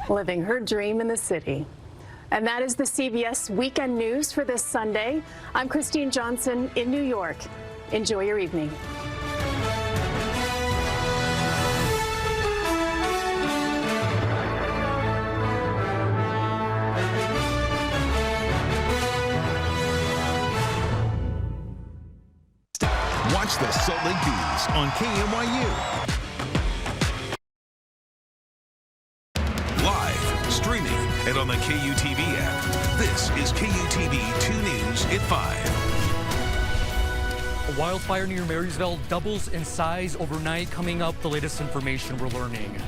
living her dream in the city. And that is the CBS Weekend News for this Sunday. I'm Christine Johnson in New York. Enjoy your evening. Watch the Salt Lake Bees on KMYU. Live, streaming, and on the KUTV app. This is KUTV 2 News at 5. A wildfire near Marysville doubles in size overnight. Coming up, the latest information we're learning.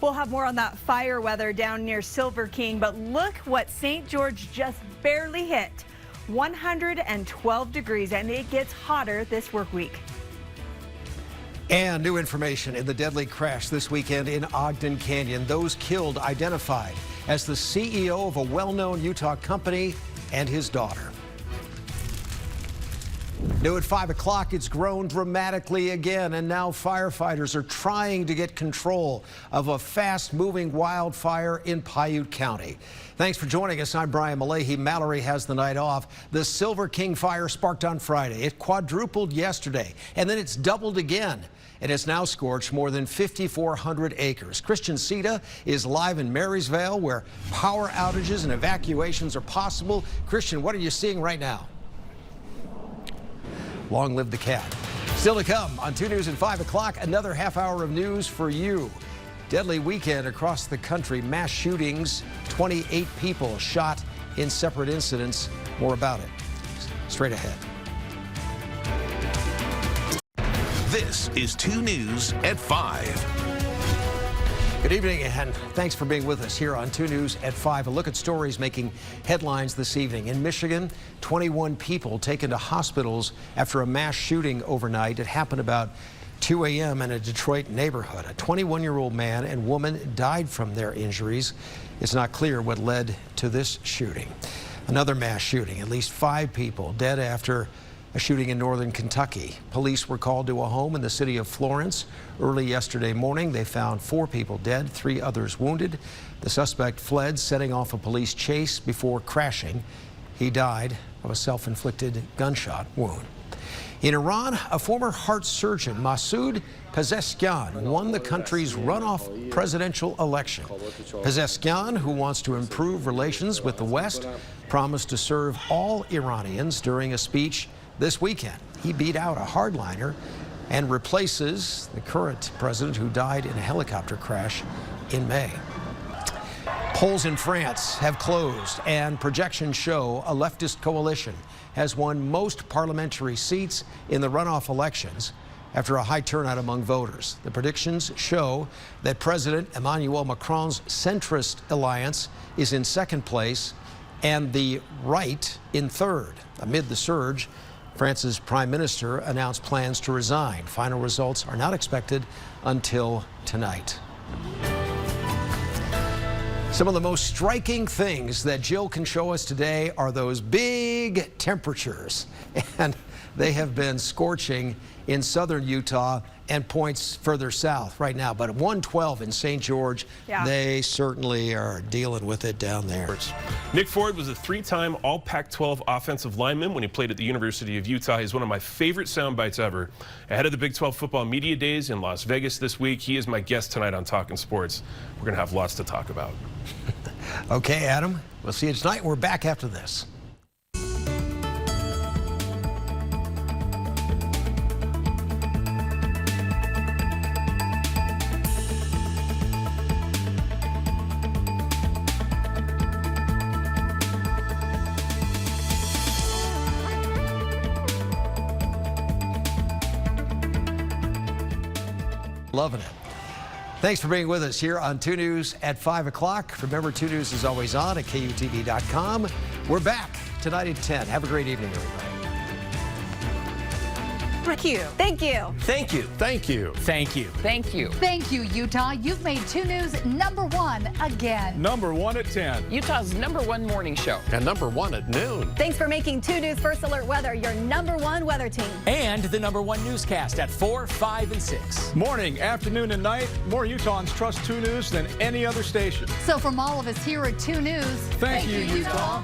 We'll have more on that fire weather down near Silver King, but look what St. George just barely hit. 112 degrees, and it gets hotter this work week. And new information in the deadly crash this weekend in Ogden Canyon. Those killed identified as the CEO of a well-known Utah company and his daughter. New at 5 o'clock, it's grown dramatically again, and now firefighters are trying to get control of a fast-moving wildfire in Piute County. Thanks for joining us. I'm Brian Malahy. Mallory has the night off. The Silver King fire sparked on Friday. It quadrupled yesterday, and then it's doubled again. And it's now scorched more than 5,400 acres. Christian Sita is live in Marysville, where power outages and evacuations are possible. Christian, what are you seeing right now? Long live the cat. Still to come on 2 News at 5 o'clock, another half hour of news for you. Deadly weekend across the country, mass shootings, 28 people shot in separate incidents. More about it straight ahead. This is 2 News at 5. Good evening, and thanks for being with us here on 2 News at 5. A look at stories making headlines this evening. In Michigan, 21 people taken to hospitals after a mass shooting overnight. It happened about 2 a.m. in a Detroit neighborhood. A 21-year-old man and woman died from their injuries. It's not clear what led to this shooting. Another mass shooting, at least 5 people dead after a shooting in northern Kentucky. Police were called to a home in the city of Florence. Early yesterday morning, they found 4 people dead, 3 others wounded. The suspect fled, setting off a police chase before crashing. He died of a self-inflicted gunshot wound. In Iran, a former heart surgeon, Masoud Pezeshkian, won the country's runoff presidential election. Pezeshkian, who wants to improve relations with the West, promised to serve all Iranians during a speech this weekend. He beat out a hardliner and replaces the current president who died in a helicopter crash in May. Polls in France have closed, and projections show a leftist coalition has won most parliamentary seats in the runoff elections after a high turnout among voters. The predictions show that President Emmanuel Macron's centrist alliance is in second place and the right in third. Amid the surge, France's prime minister announced plans to resign. Final results are not expected until tonight. Some of the most striking things that Jill can show us today are those big temperatures. And they have been scorching in southern Utah and points further south right now. But at 112 in St. George, they certainly are dealing with it down there. Nick Ford was a 3-time All Pac-12 offensive lineman when he played at the University of Utah. He's one of my favorite sound bites ever. Ahead of the Big 12 football media days in Las Vegas this week, he is my guest tonight on Talkin' Sports. We're going to have lots to talk about. Okay, Adam, we'll see you tonight. We're back after this. Loving it. Thanks for being with us here on 2 News at 5 o'clock. Remember, 2 News is always on at KUTV.com. We're back tonight at 10. Have a great evening, everybody. Thank you. Thank you. Thank you. Thank you. Thank you. Thank you. Thank you, Utah. You've made 2 News #1 again. #1 at 10. Utah's #1 morning show. And #1 at noon. Thanks for making 2 News First Alert Weather your #1 weather team. And the #1 newscast at 4, 5, and 6. Morning, afternoon, and night, more Utahns trust 2 News than any other station. So from all of us here at 2 News, Thank you, Utah.